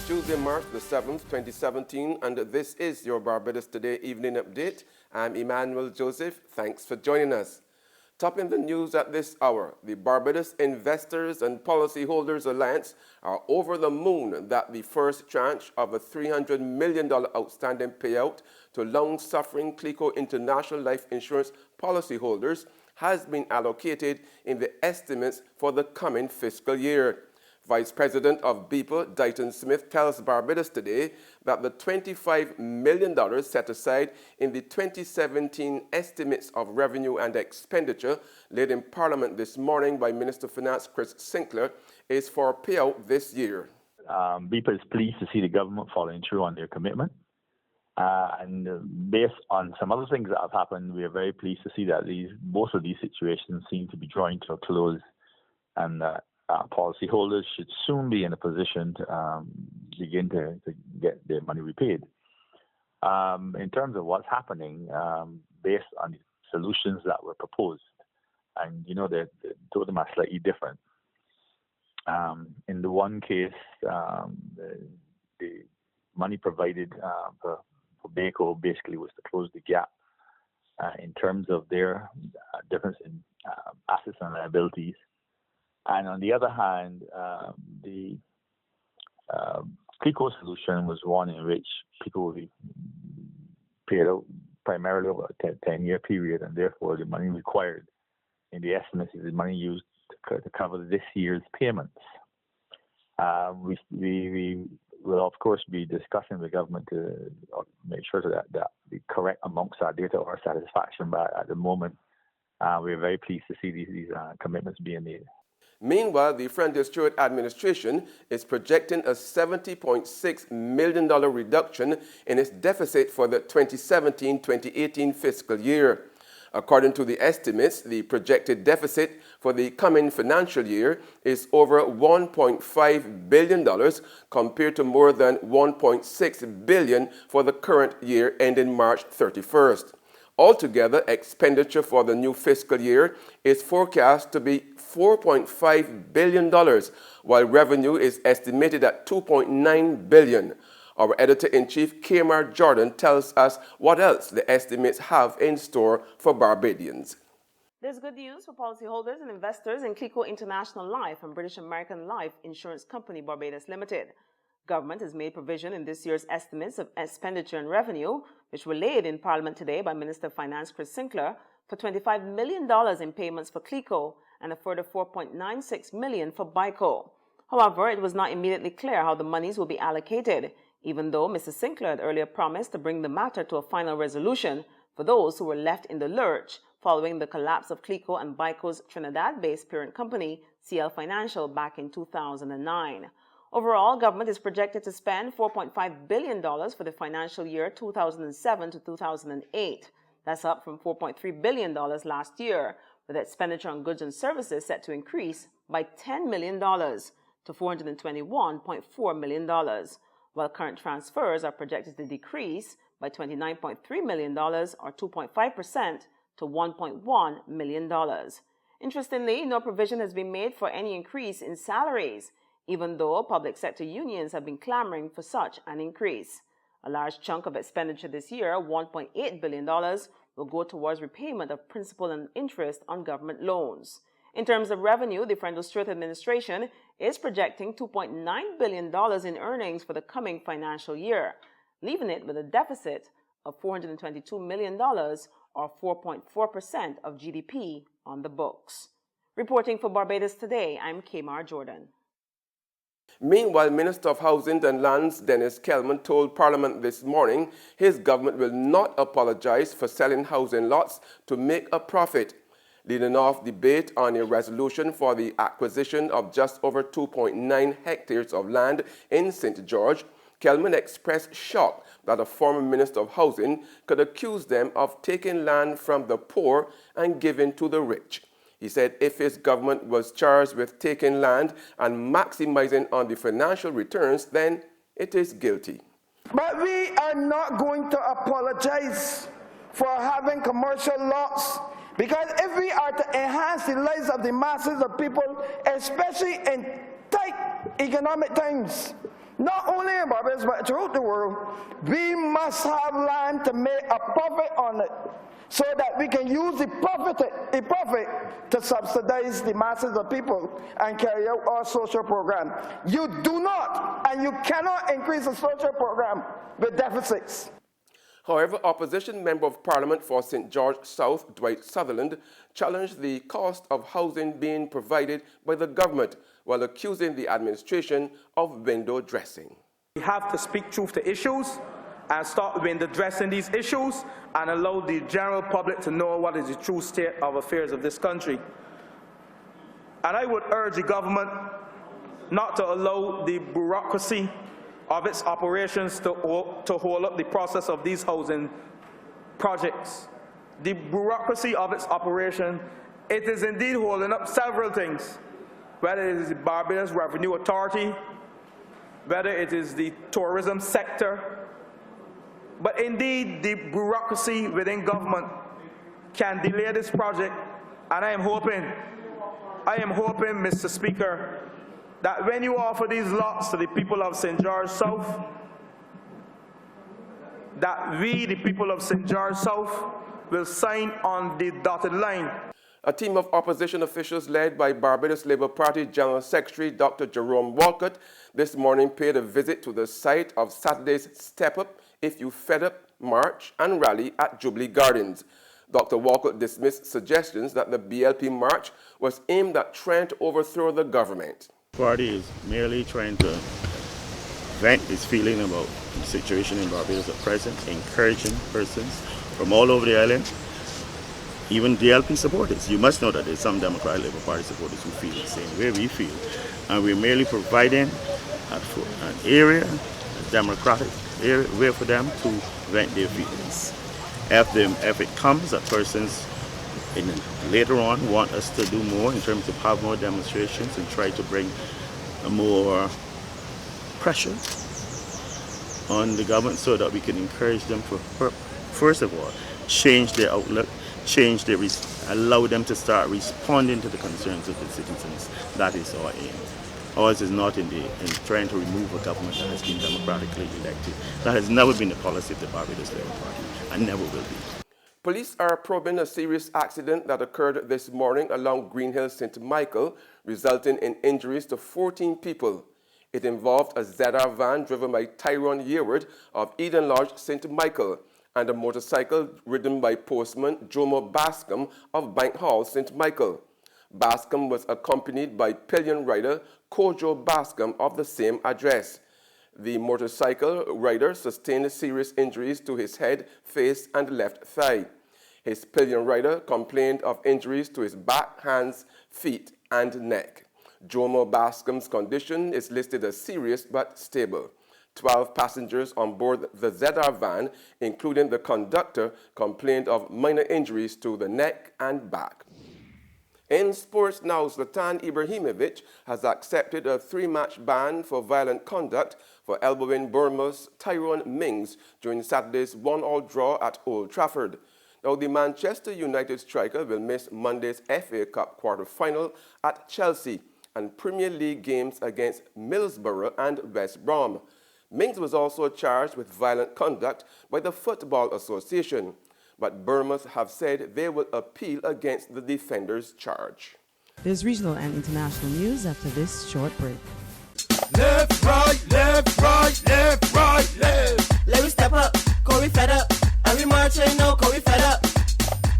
Tuesday, March the 7th, 2017, and this is your Barbados Today evening update. I'm Emmanuel Joseph. Thanks for joining us. Topping the news at this hour, the Barbados Investors and Policyholders Alliance are over the moon that the first tranche of a $300 million outstanding payout to long-suffering CLICO International Life Insurance policyholders has been allocated in the estimates for the coming fiscal year. Vice President of BEPA, Dighton Smith, tells Barbados Today that the $25 million set aside in the 2017 estimates of revenue and expenditure laid in Parliament this morning by Minister of Finance Chris Sinclair is for payout this year. BEPA is pleased to see the government following through on their commitment. And based on some other things that have happened, we are very pleased to see that most of these situations seem to be drawing to a close, and policyholders should soon be in a position to begin to get their money repaid. In terms of what's happening, based on the solutions that were proposed, and two of them are slightly different. In the one case, the money provided for BACO basically was to close the gap in terms of their difference in assets and liabilities. And on the other hand, the CLICO solution was one in which people will be paid out primarily over a 10-year period, and therefore the money required in the estimates is the money used to cover this year's payments. We will, of course, be discussing with the government to make sure that the correct amongst our data or satisfaction, but at the moment, we're very pleased to see these commitments being made. Meanwhile, the Frontier Stewart administration is projecting a $70.6 million reduction in its deficit for the 2017-2018 fiscal year. According to the estimates, the projected deficit for the coming financial year is over $1.5 billion compared to more than $1.6 billion for the current year ending March 31st. Altogether, expenditure for the new fiscal year is forecast to be $4.5 billion, while revenue is estimated at $2.9 billion. Our editor-in-chief, Kamar Jordan, tells us what else the estimates have in store for Barbadians. There's good news for policyholders and investors in CLICO International Life and British American Life Insurance Company Barbados Limited. Government has made provision in this year's estimates of expenditure and revenue, which were laid in Parliament today by Minister of Finance Chris Sinclair, for $25 million in payments for CLICO and a further $4.96 million for BICO. However, it was not immediately clear how the monies will be allocated, even though Mr. Sinclair had earlier promised to bring the matter to a final resolution for those who were left in the lurch following the collapse of CLICO and BICO's Trinidad-based parent company, CL Financial, back in 2009. Overall, government is projected to spend $4.5 billion for the financial year 2007 to 2008. That's up from $4.3 billion last year, with expenditure on goods and services set to increase by $10 million to $421.4 million, while current transfers are projected to decrease by $29.3 million or 2.5% to $1.1 million. Interestingly, no provision has been made for any increase in salaries, even though public sector unions have been clamoring for such an increase. A large chunk of expenditure this year, $1.8 billion, will go towards repayment of principal and interest on government loans. In terms of revenue, the Frontier Stewart administration is projecting $2.9 billion in earnings for the coming financial year, leaving it with a deficit of $422 million or 4.4% of GDP on the books. Reporting for Barbados Today, I'm Kamar Jordan. Meanwhile, Minister of Housing and Lands Dennis Kelman told Parliament this morning his government will not apologize for selling housing lots to make a profit. Leading off debate on a resolution for the acquisition of just over 2.9 hectares of land in St. George, Kelman expressed shock that a former Minister of Housing could accuse them of taking land from the poor and giving to the rich. He said if his government was charged with taking land and maximizing on the financial returns, then it is guilty. But we are not going to apologize for having commercial lots, because if we are to enhance the lives of the masses of people, especially in tight economic times, not only in Barbados but throughout the world, we must have land to make a profit on it so that we can use the profit to subsidize the masses of people and carry out our social program. You do not and you cannot increase a social program with deficits. However, opposition Member of Parliament for St. George South, Dwight Sutherland, challenged the cost of housing being provided by the government while accusing the administration of window dressing. We have to speak truth to issues and start window dressing these issues and allow the general public to know what is the true state of affairs of this country. And I would urge the government not to allow the bureaucracy of its operations to hold up the process of these housing projects. The bureaucracy of its operation, it is indeed holding up several things, whether it is the Barbados Revenue Authority, whether it is the tourism sector, but indeed the bureaucracy within government can delay this project, and I am hoping, Mr. Speaker, that when you offer these lots to the people of St. George South, that we, the people of St. George South, will sign on the dotted line. A team of opposition officials led by Barbados Labour Party General Secretary Dr. Jerome Walcott this morning paid a visit to the site of Saturday's Step Up If You Fed Up march and rally at Jubilee Gardens. Dr. Walcott dismissed suggestions that the BLP march was aimed at trying to overthrow the government. The party is merely trying to vent its feeling about the situation in Barbados at present, encouraging persons from all over the island, even DLP supporters. You must know that there's some Democratic Labour Party supporters who feel the same way we feel. And we're merely providing an area, a democratic area, way for them to vent their feelings. If it comes that persons later on want us to do more in terms of have more demonstrations and try to bring more pressure on the government so that we can encourage them to, first of all, change their outlook, allow them to start responding to the concerns of the citizens. That is our aim. Ours is not in trying to remove a government that has been democratically elected. That has never been the policy of the Barbados Labour Party and never will be. Police are probing a serious accident that occurred this morning along Green Hill St. Michael, resulting in injuries to 14 people. It involved a ZR van driven by Tyrone Yearwood of Eden Lodge, St. Michael, and a motorcycle ridden by postman Jomo Bascom of Bank Hall, St. Michael. Bascom was accompanied by pillion rider Kojo Bascom of the same address. The motorcycle rider sustained serious injuries to his head, face, and left thigh. His pillion rider complained of injuries to his back, hands, feet, and neck. Jomo Bascom's condition is listed as serious but stable. 12 passengers on board the ZR van, including the conductor, complained of minor injuries to the neck and back. In sports now, Zlatan Ibrahimovic has accepted a 3-match ban for violent conduct for elbowing Bournemouth's Tyrone Mings during Saturday's 1-1 draw at Old Trafford. Now, the Manchester United striker will miss Monday's FA Cup quarter-final at Chelsea and Premier League games against Middlesbrough and West Brom. Mings was also charged with violent conduct by the Football Association, but Bournemouth have said they will appeal against the defender's charge. There's regional and international news after this short break. Left, right, left, right, left, right, left. Let me step up, Corey fed up. Every march ain't no Corey fed up.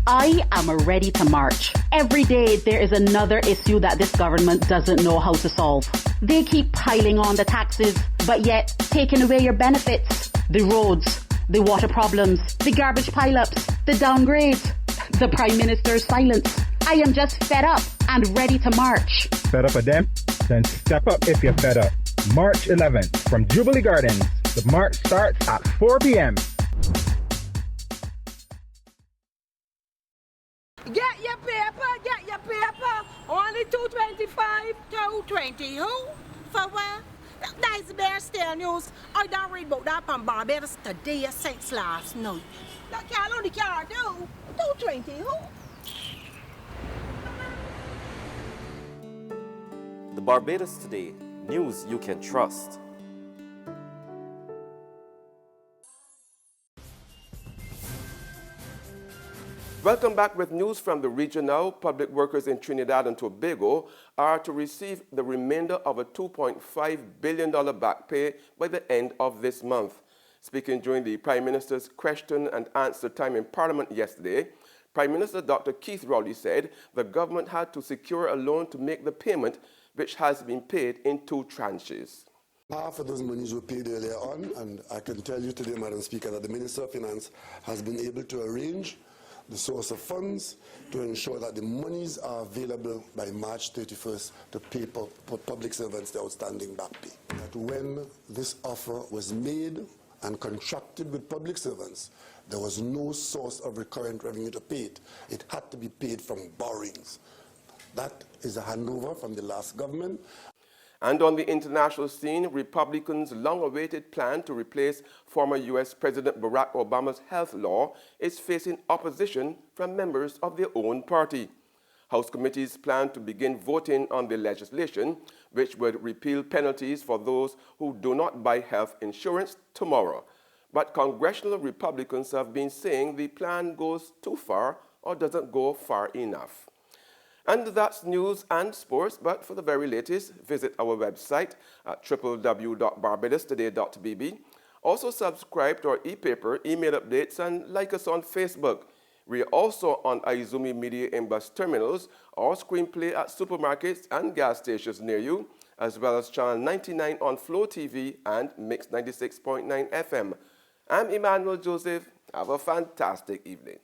I am ready to march. Every day there is another issue that this government doesn't know how to solve. They keep piling on the taxes, but yet taking away your benefits. The roads, the water problems, the garbage pileups, the downgrades, the Prime Minister's silence. I am just fed up and ready to march. Fed up of them? Then step up if you're fed up. March 11th from Jubilee Gardens. The march starts at 4 p.m. Get your paper, get your paper. Only $2.25, $2.20. Who? For what? That's the Bear Stare News. I don't read about that from Barbados today since last night. That can't only can't do. $2.20. Who? The Barbados Today, news you can trust. Welcome back with news from the region now. Public workers in Trinidad and Tobago are to receive the remainder of a $2.5 billion back pay by the end of this month. Speaking during the Prime Minister's question and answer time in Parliament yesterday, Prime Minister Dr. Keith Rowley said the government had to secure a loan to make the payment, which has been paid in 2 tranches. Half of those monies were paid earlier on, and I can tell you today, Madam Speaker, that the Minister of Finance has been able to arrange the source of funds to ensure that the monies are available by March 31st to pay public servants the outstanding back pay. That when this offer was made and contracted with public servants, there was no source of recurrent revenue to pay it. It had to be paid from borrowings. That is a handover from the last government. And on the international scene, Republicans' long-awaited plan to replace former U.S. President Barack Obama's health law is facing opposition from members of their own party. House committees plan to begin voting on the legislation, which would repeal penalties for those who do not buy health insurance tomorrow. But congressional Republicans have been saying the plan goes too far or doesn't go far enough. And that's news and sports, but for the very latest, visit our website at www.barbadostoday.bb. Also subscribe to our e-paper, email updates, and like us on Facebook. We are also on Izumi Media in bus terminals or screenplay at supermarkets and gas stations near you, as well as Channel 99 on Flow TV and Mix 96.9 FM. I'm Emmanuel Joseph. Have a fantastic evening.